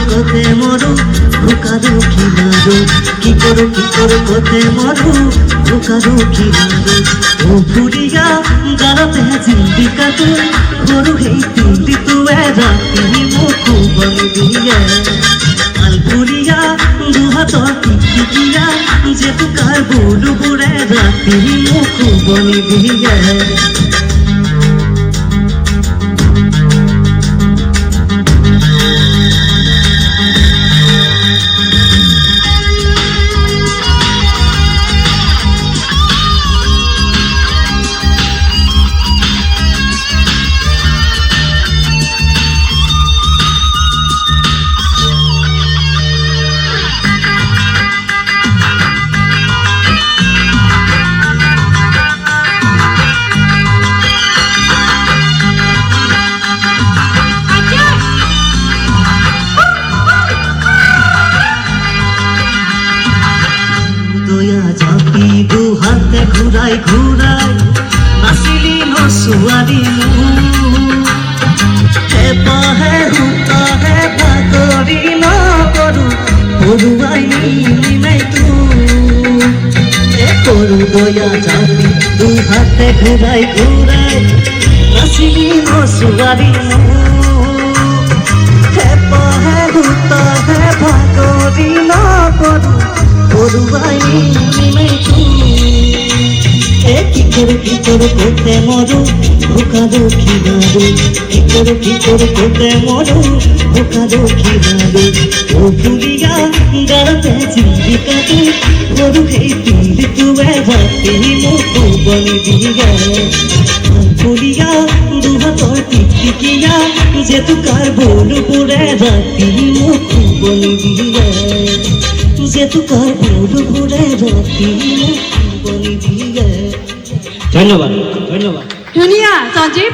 কোতে মরু ভুকা দুঃখী নারু কি করো কোতে মরু ভুকা দুঃখী নারু ও ফুরিয়া গালতে জিন্দিকা তুই গরু হেই তিন্দি তুয়ে রাতি মুখু বলি দিয়ে আল ফুরিয়া দুহাত টিকিয়া যে তুকার বুলু বুড়ে রাতি মুখু বলি দিয়ে ঘুরাই ঘুরাই নাচিলি নচুৱালি হেপাহে হুতাহে ভাগৰি নকৰো পৰুৱাই নিমাই কৰো দয়া জাপি দুহাতে ঘুরাই ঘুরাই নাচিলি নচুৱালি হেপাহে হুতাহে ভাগৰি নকৰো পৰুৱাই নিমাই কি করে কোতে মরু ভুকা দুঃখী নারু কি করে কোতে মরু ভুকা দুঃখী নারু ও ফুরিয়া গালতে জিন্দিকা তুই গরু হেই তিন্দি তুয়ে রাতি মুখু বলি দিয়ে ফুরিয়া দুহাতর টিকিয়া যে তুকার বলু পুরে রাতি মুখু বলি দিয়ে যে তুকার বলু পুরে রাতি মুখু বলি দিয়ে ধন্যবাদ ধন্যবাদ ধুনীয়া সঞ্জীৱ।